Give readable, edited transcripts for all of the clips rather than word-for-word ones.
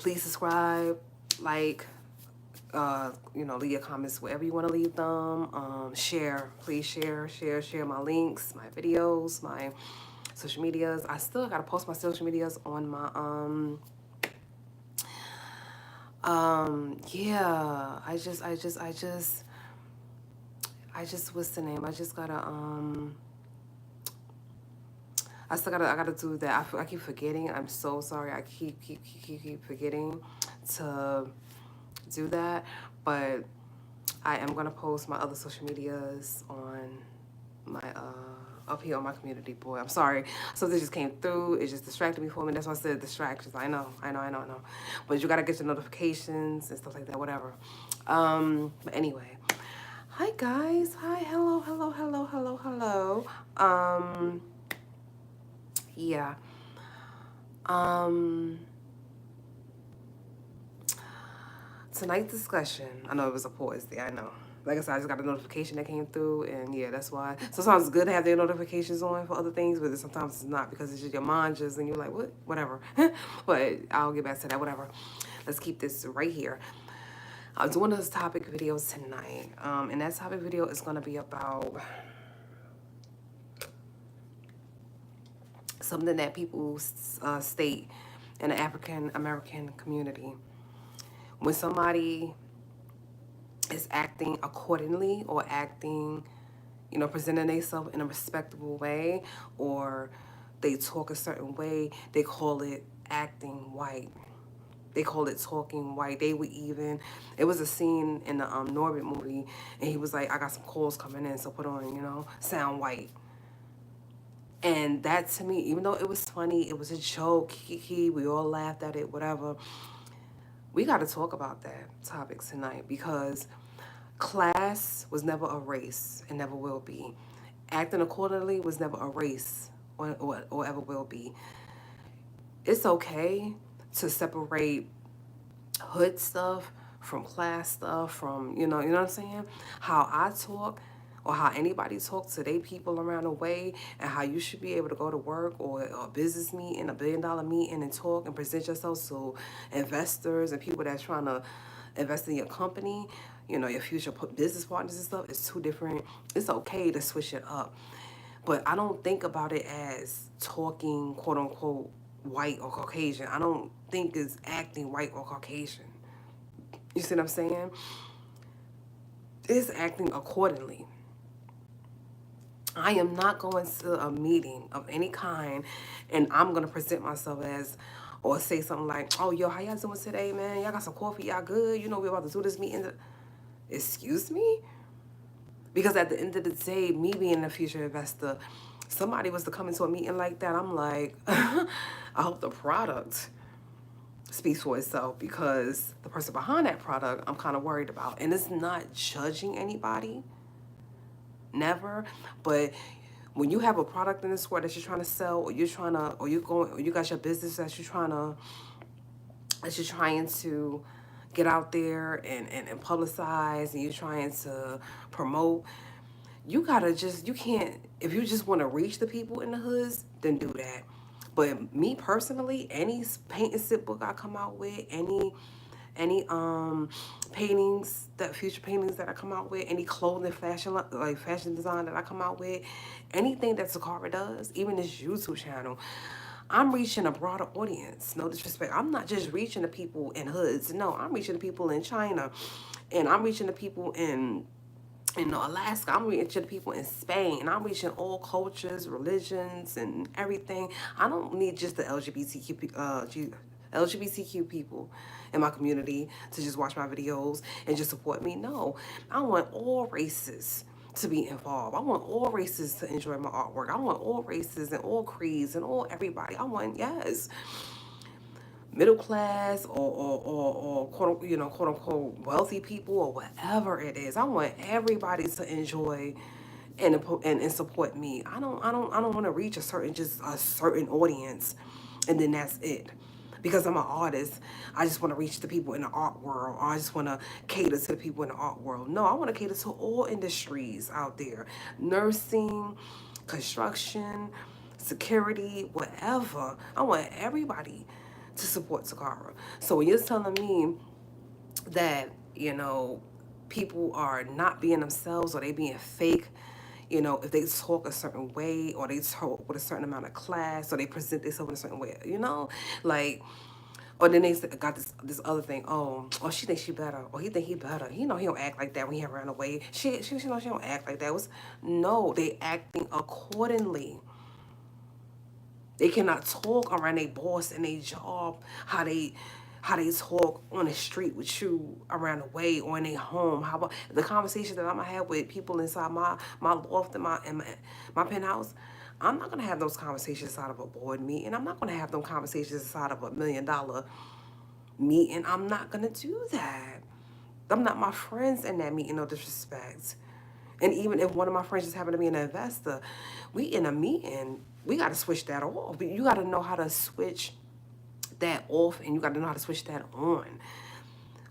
Please subscribe, like, leave your comments wherever you want to leave them. Share, please share my links, my videos, my social medias. I still gotta post my social medias on my yeah. What's the name? I gotta do that. I keep forgetting. I'm so sorry. I keep forgetting to do that, but I am gonna post my other social medias on my up here on my community board. I'm sorry, something just came through. It just distracted me for a minute. That's why I said distractions. I know. But you gotta get your notifications and stuff like that. Whatever. But anyway, hi guys. Hi. Hello. Yeah. Tonight's discussion, I know it was a pause there, I know. Like I said, I just got a notification that came through, and yeah, that's why. Sometimes it's good to have their notifications on for other things, but sometimes it's not, because it's just your mind just, and you're like, what? Whatever. But I'll get back to that, whatever. Let's keep this right here. I'm doing this topic video tonight, and that topic video is going to be about something that people state in the African American community. When somebody is acting accordingly, or acting, presenting themselves in a respectable way, or they talk a certain way, they call it acting white. They call it talking white. They would even, it was a scene in the Norbit movie, and he was like, I got some calls coming in, so put on, sound white. And that, to me, even though it was funny, it was a joke, we all laughed at it, whatever. We got to talk about that topic tonight, because class was never a race and never will be. Acting accordingly was never a race or ever will be. It's okay to separate hood stuff from class stuff, from, you know what I'm saying? How I talk, or how anybody talks to their people around the way, and how you should be able to go to work or a business meeting, $1 billion meeting, and talk and present yourself to investors and people that's trying to invest in your company, your future business partners and stuff. It's two different. It's okay to switch it up, but I don't think about it as talking quote unquote white or Caucasian. I don't think it's acting white or Caucasian. You see what I'm saying? It's acting accordingly. I am not going to a meeting of any kind and I'm going to present myself as, or say something like, oh, yo, how y'all doing today, man? Y'all got some coffee? Y'all good? We're about to do this meeting. Excuse me? Because at the end of the day, me being a future investor, somebody was to come into a meeting like that, I'm like, I hope the product speaks for itself, because the person behind that product, I'm kind of worried about. And it's not judging anybody. Never. But when you have a product in the store that you're trying to sell, or you got your business that you're trying to get out there and publicize, and you're trying to promote, you can't, if you just want to reach the people in the hoods, then do that. But me personally, any paint and sip book I come out with, any future paintings that I come out with, any clothing, fashion design that I come out with, anything that Toccara does, even this YouTube channel, I'm reaching a broader audience. No disrespect. I'm not just reaching the people in hoods. No, I'm reaching the people in China, and I'm reaching the people in Alaska. I'm reaching the people in Spain, and I'm reaching all cultures, religions, and everything. I don't need just the LGBTQ people in my community to just watch my videos and just support me. No, I want all races to be involved. I want all races to enjoy my artwork. I want all races and all creeds and all everybody. I want, yes, middle class or quote unquote wealthy people, or whatever it is. I want everybody to enjoy and support me. I don't want to reach a certain audience and then that's it. Because I'm an artist, I just want to reach the people in the art world, or I just want to cater to the people in the art world. No, I want to cater to all industries out there. Nursing, construction, security, whatever. I want everybody to support Toccara. So when you're telling me that, you know, people are not being themselves or they being fake, you know, if they talk a certain way or they talk with a certain amount of class or they present themselves in a certain way, you know, like, or then they got this other thing. Oh, she thinks she better, or he think he better. You know, he don't act like that when he around away. She know she don't act like that. No, they acting accordingly. They cannot talk around their boss and their job how they talk on the street with you around the way or in their home. How about the conversation that I'm gonna have with people inside my loft and my penthouse? I'm not gonna have those conversations inside of a board meeting. I'm not gonna have them conversations inside of $1 million meeting. I'm not gonna do that. I'm not my friends in that meeting, no disrespect. And even if one of my friends just happen to be an investor, we in a meeting, we got to switch that off. You got to know how to switch that off, and you got to know how to switch that on.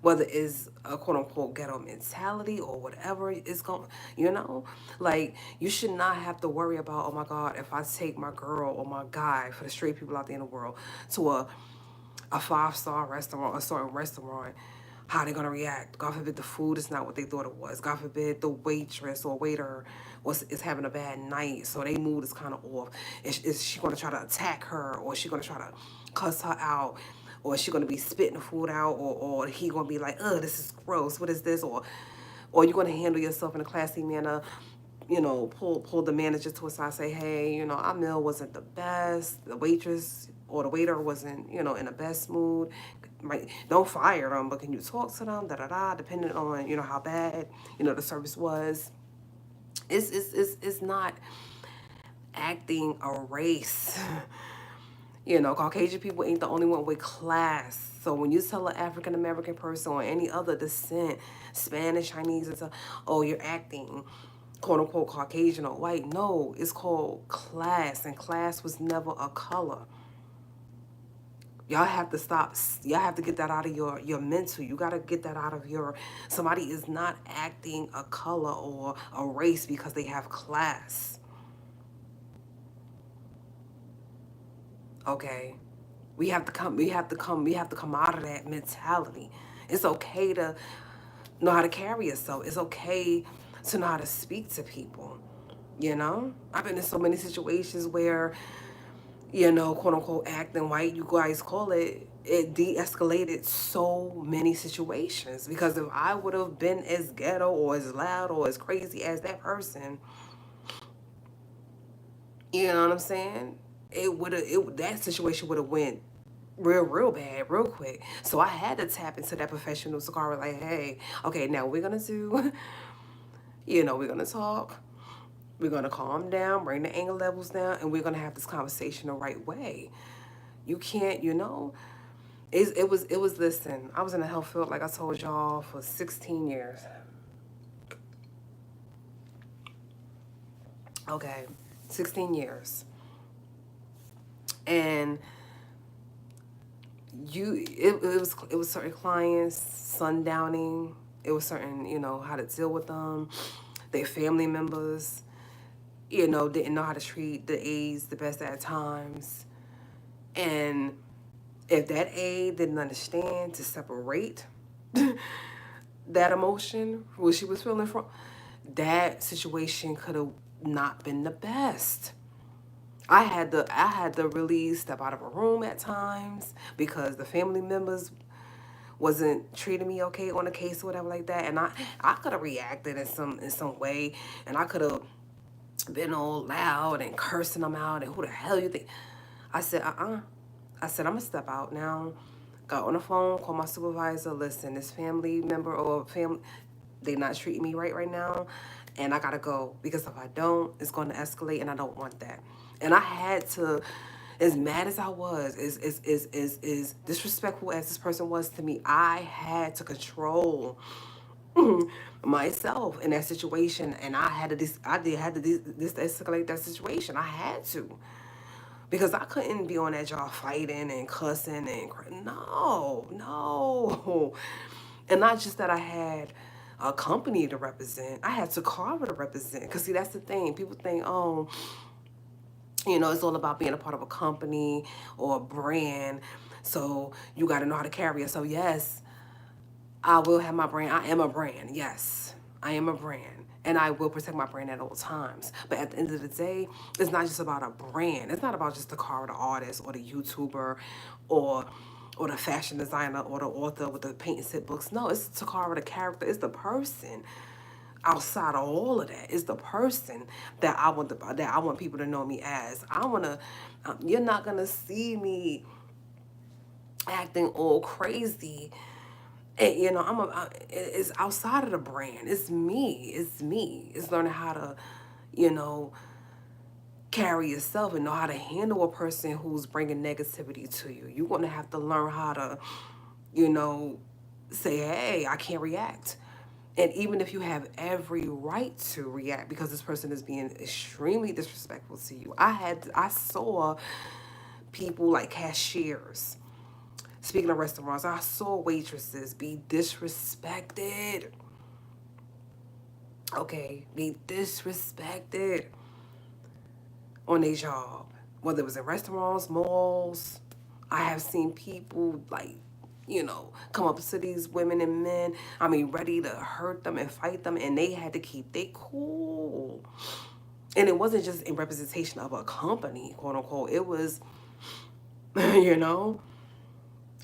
Whether it's a quote unquote ghetto mentality or whatever it's going, you know, like you should not have to worry about, oh my God, if I take my girl or my guy, for the straight people out there in the world, to a 5-star restaurant, a certain restaurant, how they're gonna react. God forbid the food is not what they thought it was. God forbid the waitress or waiter is having a bad night, so their mood is kind of off. Is she gonna try to attack her, or is she gonna try to cuss her out, or is she gonna be spitting the food out, or he gonna be like, ugh, this is gross. What is this? Or you gonna handle yourself in a classy manner, you know, pull the manager to a side, say, hey, you know, our meal wasn't the best. The waitress or the waiter wasn't, you know, in the best mood. Right? Don't fire them, but can you talk to them? Da da da. Depending on, you know, how bad, you know, the service was. It's not acting a race. You know, Caucasian people ain't the only one with class. So when you tell an African American person or any other descent, Spanish, Chinese, it's oh, you're acting quote unquote Caucasian or white. No, it's called class, and class was never a color. Y'all have to stop. Y'all have to get that out of your mental. You got to get that out of your, somebody is not acting a color or a race because they have class. Okay? We have to come out of that mentality. It's okay to know how to carry yourself. It's okay to know how to speak to people. You know? I've been in so many situations where, you know, quote unquote, acting white, you guys call it, it de-escalated so many situations. Because if I would have been as ghetto or as loud or as crazy as that person, you know what I'm saying? That situation would have went real bad, real quick. So I had to tap into that professional Toccara, like, hey, okay, now we're gonna do, you know, we're gonna talk. We're going to calm down, bring the anger levels down, and we're going to have this conversation the right way. You can't, you know, it was, listen, I was in the health field, like I told y'all, for 16 years. Okay, 16 years. And it was certain clients, sundowning. It was certain, you know, how to deal with them, their family members, you know, didn't know how to treat the aides the best at times. And if that aide didn't understand to separate that emotion, what she was feeling from, that situation could have not been the best. I had to really step out of a room at times because the family members wasn't treating me okay on a case or whatever like that, and I could have reacted in some way, and I could have been all loud and cursing them out and who the hell you think. I said, I said, I'm gonna step out now. Got on the phone, called my supervisor. Listen, this family member or family, they not treating me right now, and I gotta go because if I don't, it's going to escalate, and I don't want that. And I had to, as mad as I was, as disrespectful as this person was to me, I had to control myself in that situation, and I had to escalate that situation. I had to. Because I couldn't be on that job fighting and cussing and no. And not just that I had a company to represent, I had Toccara to represent. Because see, that's the thing. People think, oh, you know, it's all about being a part of a company or a brand. So you got to know how to carry it. So yes, I will have my brand. I am a brand. Yes, I am a brand. And I will protect my brand at all times. But at the end of the day, it's not just about a brand. It's not about just the car, the artist, or the YouTuber, or or the fashion designer, or the author with the paint and sip books. No, it's Toccara, the character. It's the person. Outside of all of that, it's the person that I want people to know me as. I wanna. You're not gonna see me acting all crazy. And, you know, it's outside of the brand. It's me. It's me. It's learning how to, you know, carry yourself and know how to handle a person who's bringing negativity to you. You're going to have to learn how to, you know, say, hey, I can't react. And even if you have every right to react because this person is being extremely disrespectful to you. I saw people like cashiers. Speaking of restaurants, I saw waitresses be disrespected. Okay, be disrespected on their job. Whether it was in restaurants, malls. I have seen people like, you know, come up to these women and men, I mean, ready to hurt them and fight them, and they had to keep their cool. And it wasn't just in representation of a company, quote unquote. It was, you know,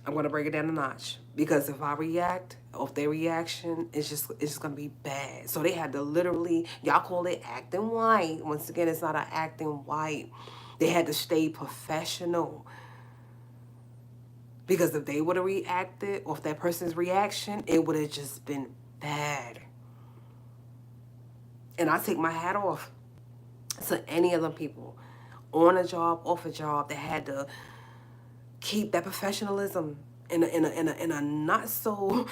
I'm gonna break it down a notch because if I react, or if their reaction is it's just gonna be bad. So they had to literally, y'all call it acting white. Once again, it's not an acting white. They had to stay professional because if they would have reacted, or if that person's reaction, it would have just been bad. And I take my hat off to any of them people on a job, off a job, that had to keep that professionalism in a not so,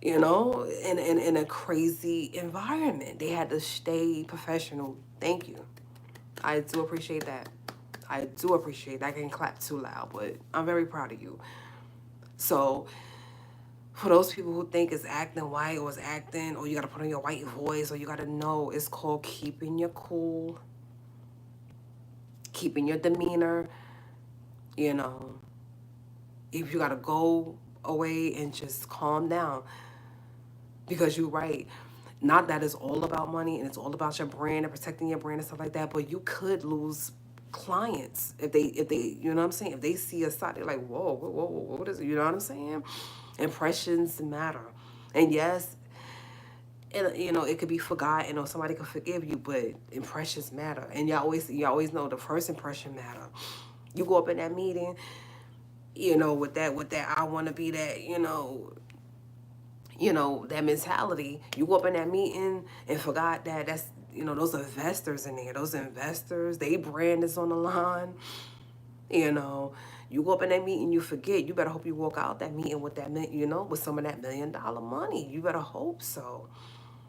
you know, in a crazy environment. They had to stay professional. Thank you. I do appreciate that. I do appreciate that. I can clap too loud, but I'm very proud of you. So for those people who think it's acting white or it's acting, or you gotta put on your white voice, or you gotta know, it's called keeping your cool, keeping your demeanor, you know. If you gotta go away and just calm down, because you're right. Not that it's all about money and it's all about your brand and protecting your brand and stuff like that, but you could lose clients if they you know what I'm saying, if they see a side, they're like, whoa, what is it, you know what I'm saying? Impressions matter. And yes, and you know, it could be forgotten or somebody could forgive you, but impressions matter. And you always know the first impression matter. You go up in that meeting, you know, with that I want to be that, that mentality. You go up in that meeting and forgot that that's, those investors in there. Those investors, they brand is on the line. You know, you go up in that meeting, you forget. You better hope you walk out that meeting with that, with some of that $1 million money. You better hope so.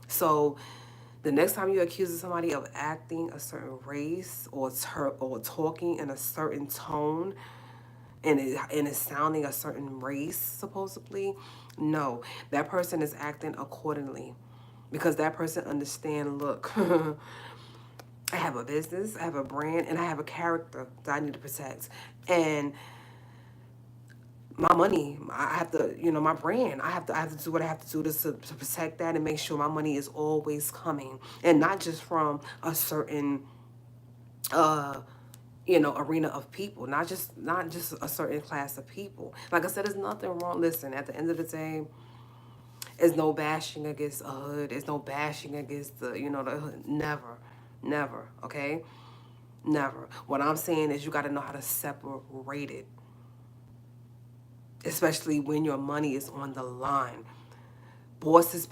So the next time you accuse somebody of acting a certain race or talking in a certain tone, and it's sounding a certain race, supposedly, no, that person is acting accordingly, because that person understand, look, I have a business, I have a brand, and I have a character that I need to protect. And my money, I have to, my brand, I have to do what I have to do to protect that and make sure my money is always coming, and not just from a certain arena of people, not just a certain class of people. Like I said, there's nothing wrong. Listen, at the end of the day, there's no bashing against a hood. There's no bashing against the hood. Never, okay? Never. What I'm saying is you got to know how to separate it, especially when your money is on the line. Bosses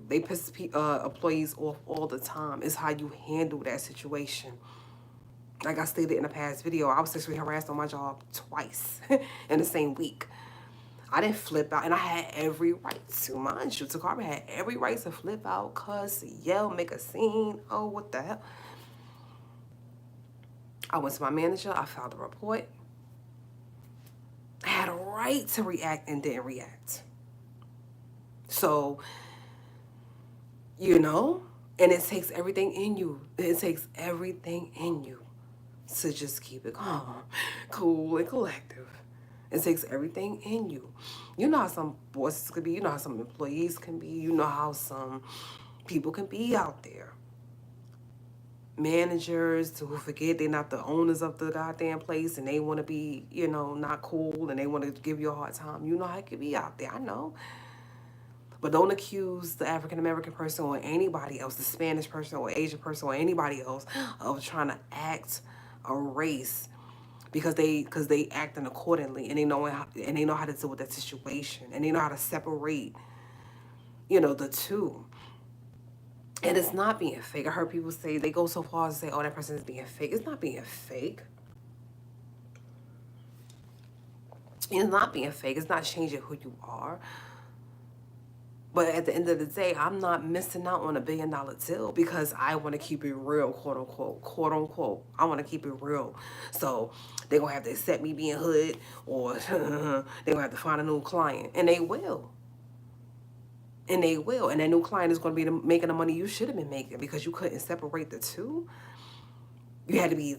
they piss employees off all the time. It's how you handle that situation. Like I stated in a past video, I was sexually harassed on my job twice in the same week. I didn't flip out, and I had every right to, mind you. Toccara had every right to flip out, cuss, yell, make a scene. Oh, what the hell? I went to my manager. I filed a report. I had a right to react and didn't react. So, and it takes everything in you. It takes everything in you to just keep it calm, cool, and collective. It takes everything in you. You know how some bosses could be. You know how some employees can be. You know how some people can be out there. Managers who forget they're not the owners of the goddamn place and they want to be, not cool and they want to give you a hard time. You know how it could be out there. I know. But don't accuse the African American person or anybody else, the Spanish person or Asian person or anybody else of trying to act a race because they acting accordingly and they know how to deal with that situation and they know how to separate, the two. And it's not being fake. I heard people say, they go so far as to say, oh, that person is being fake. It's not being fake. It's not being fake. It's not changing who you are. But at the end of the day, I'm not missing out on $1 billion deal because I want to keep it real, quote unquote, quote unquote. I want to keep it real. So they're going to have to accept me being hood or they're going to have to find a new client. And they will. And they will. And that new client is going to be making the money you should have been making because you couldn't separate the two. You had to be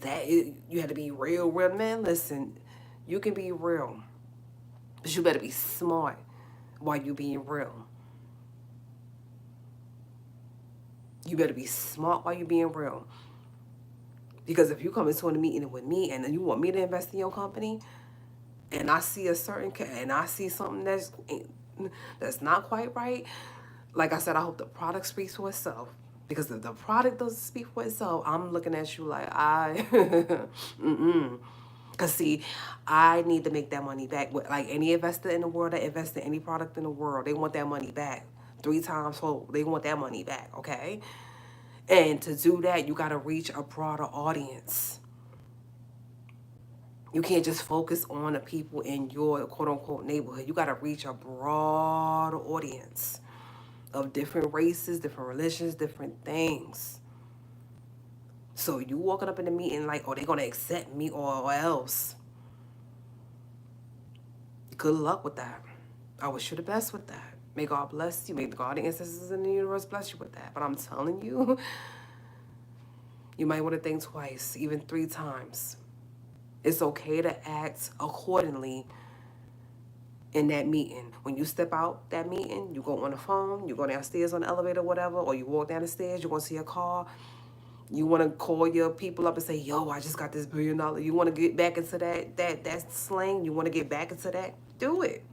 real, man. Listen, you can be real. But you better be smart while you being real. You better be smart while you're being real. Because if you come into a meeting with me and you want me to invest in your company, and I see something that's not quite right, like I said, I hope the product speaks for itself. Because if the product doesn't speak for itself, I'm looking at you like Because see, I need to make that money back. Like any investor in the world that invests in any product in the world, they want that money back. 3 times fold. They want that money back, okay? And to do that, you got to reach a broader audience. You can't just focus on the people in your quote-unquote neighborhood. You got to reach a broader audience of different races, different religions, different things. So you walking up in the meeting like, oh, they're going to accept me or else. Good luck with that. I wish you the best with that. May God bless you. May the God, the ancestors in the universe bless you with that. But I'm telling you, you might want to think twice, even 3 times. It's okay to act accordingly in that meeting. When you step out that meeting, you go on the phone, you go downstairs on the elevator, whatever, or you walk down the stairs, you go see a car. You want to call your people up and say, yo, I just got this $1 billion. You want to get back into that slang? You want to get back into that? Do it.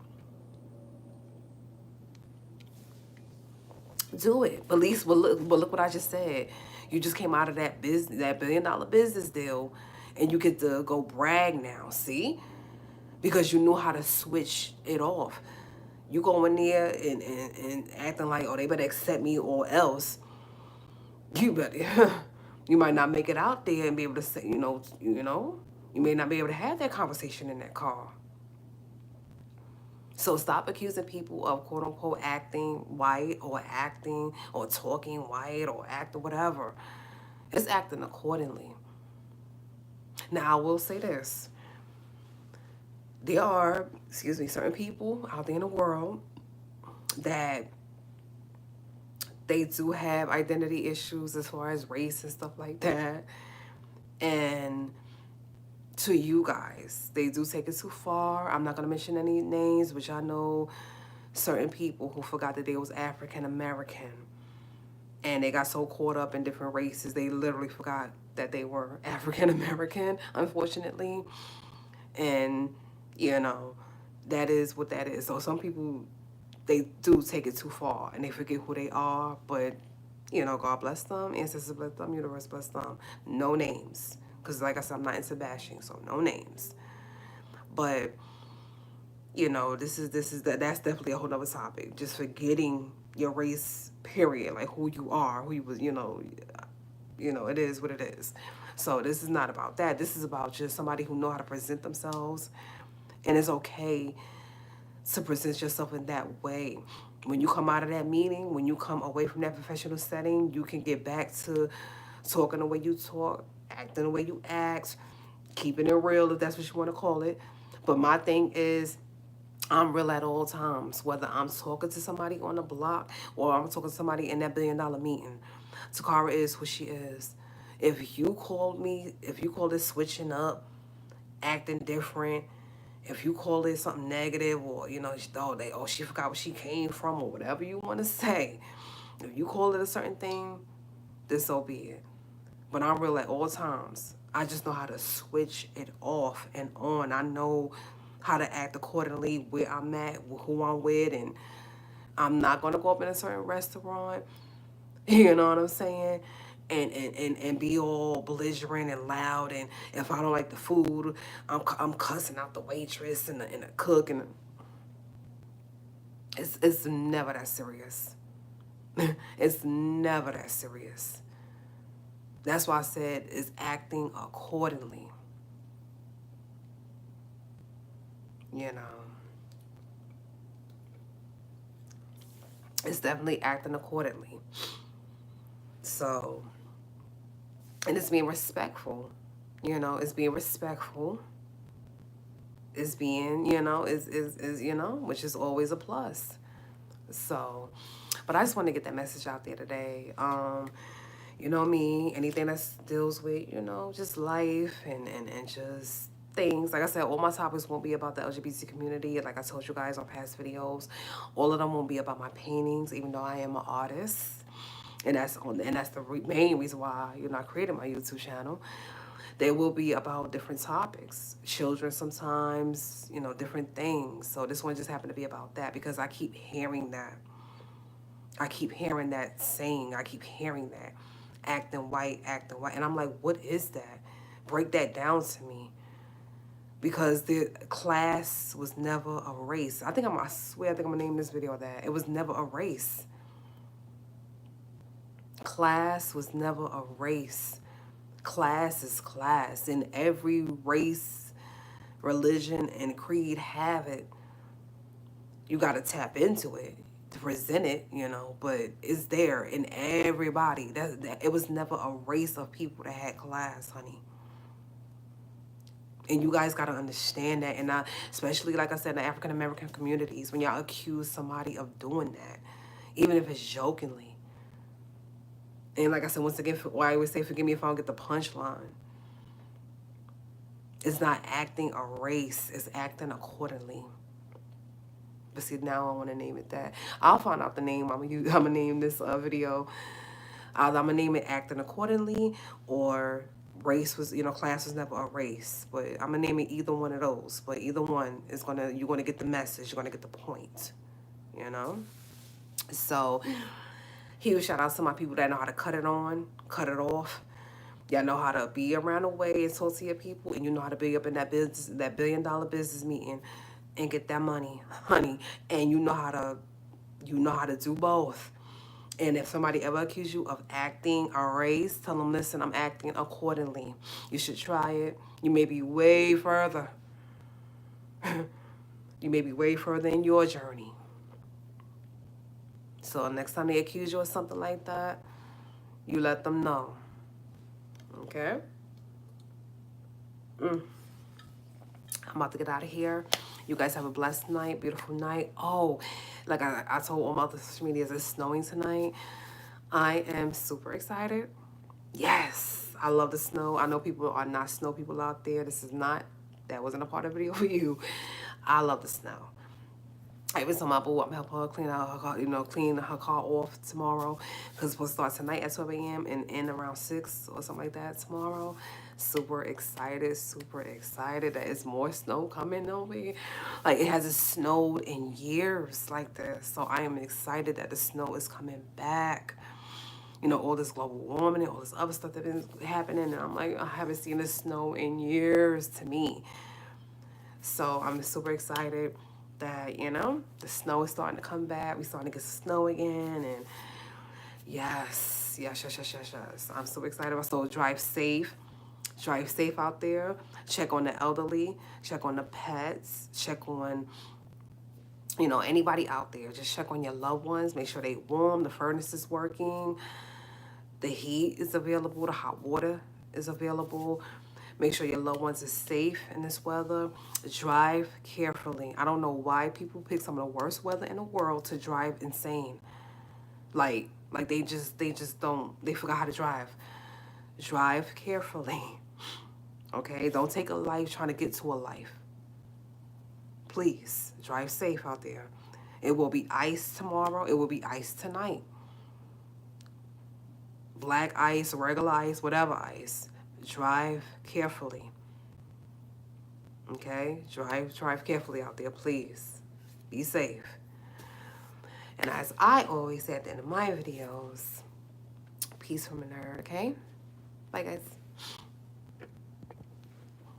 Do it. But look what I just said. You just came out of that business, that $1 billion business deal, and you get to go brag now. See? Because you knew how to switch it off. You go in there and acting like, oh, they better accept me or else. You better. You might not make it out there and be able to say, you may not be able to have that conversation in that car. So stop accusing people of quote unquote acting white or acting or talking white or acting whatever. It's acting accordingly. Now I will say this. There are, certain people out there in the world that they do have identity issues as far as race and stuff like that. And to you guys, they do take it too far. I'm not going to mention any names, but y'all know certain people who forgot that they was African American. And they got so caught up in different races, they literally forgot that they were African American, unfortunately. And, that is what that is. So some people, they do take it too far and they forget who they are. But, God bless them, ancestors bless them, universe bless them. No names. Because like I said, I'm not into bashing, so no names. But, that's definitely a whole other topic. Just forgetting your race, period. Like who you are, who you was, it is what it is. So this is not about that. This is about just somebody who know how to present themselves. And it's okay to present yourself in that way. When you come out of that meeting, when you come away from that professional setting, you can get back to talking the way you talk, acting the way you act, keeping it real if that's what you want to call it. But my thing is, I'm real at all times, whether I'm talking to somebody on the block or I'm talking to somebody in that $1 billion meeting. Toccara is who she is. If you call this switching up, acting different, If you call it something negative, or you know, she forgot where she came from, or whatever you want to say. If you call it a certain thing, then so be it. But I'm real at all times. I just know how to switch it off and on. I know how to act accordingly where I'm at, who I'm with, and I'm not gonna go up in a certain restaurant. You know what I'm saying? And be all belligerent and loud. And if I don't like the food, I'm cussing out the waitress and the cook. And it's never that serious. It's never that serious. That's why I said it's acting accordingly. You know, it's definitely acting accordingly. So, and it's being respectful. You know, it's being respectful. It's being, you know, which is always a plus. So, but I just want to get that message out there today. You know me, anything that deals with, you know, just life and just things. Like I said, all my topics won't be about the LGBT community. Like I told you guys on past videos, all of them won't be about my paintings, even though I am an artist. And that's the main reason why, you know, I created my YouTube channel. They will be about different topics, children sometimes, you know, different things. So this one just happened to be about that because I keep hearing that. I keep hearing that saying. I keep hearing that. Acting white, acting white. And I'm like, what is that? Break that down to me. Because the class was never a race. I swear I think I'm gonna name this video that. It was never a race. Class was never a race. Class is class. And every race, religion, and creed have it. You gotta tap into it to present it, you know, but it's there in everybody. It was never a race of people that had class, honey. And you guys got to understand that. And especially, like I said, in the African American communities, when y'all accuse somebody of doing that, even if it's jokingly. And like I said, once again, why I always say, forgive me if I don't get the punchline. It's not acting a race. It's acting accordingly. But see, now I want to name it that. I'll find out the name. I'm gonna name this video. I'm gonna name it acting accordingly, or race was, you know, class was never a race. But I'm gonna name it either one of those. But either one is you're gonna get the message. You're gonna get the point. You know. So huge shout out to my people that know how to cut it on, cut it off. Y'all know how to be around the way and talk to your people, and you know how to be up in that business, that $1 billion business meeting, and get that money, honey. And you know how to do both. And if somebody ever accuses you of acting a race, tell them, listen, I'm acting accordingly. You should try it. You may be way further. You may be way further in your journey. So next time they accuse you of something like that, you let them know. Okay? I'm about to get out of here. You guys have a blessed night, beautiful night. Oh, like I told all my other social medias, it's snowing tonight. I am super excited. Yes, I love the snow. I know people are not snow people out there. That wasn't a part of the video for you. I love the snow. I even told my boo I'm gonna help her clean out her car, clean her car off tomorrow, because it's supposed to start tonight at 12 a.m. and end around 6 or something like that tomorrow. Super excited that it's more snow coming over here. Like, it hasn't snowed in years like this. So I am excited that the snow is coming back. You know, all this global warming and all this other stuff that's been happening. And I'm like, I haven't seen the snow in years to me. So I'm super excited that, the snow is starting to come back. We're starting to get snow again. And yes. I'm so excited. So drive safe. Drive safe out there. Check on the elderly. Check on the pets. Check on, anybody out there. Just check on your loved ones. Make sure they warm. The furnace is working. The heat is available. The hot water is available. Make sure your loved ones are safe in this weather. Drive carefully. I don't know why people pick some of the worst weather in the world to drive insane. Like they just they forgot how to drive. Drive carefully. Okay? Don't take a life trying to get to a life. Please drive safe out there. It will be ice tomorrow. It will be ice tonight. Black ice, regular ice, whatever ice. Drive carefully. Okay? Drive carefully out there, please. Be safe. And as I always say at the end of my videos, peace from a nerd, okay? Bye, guys.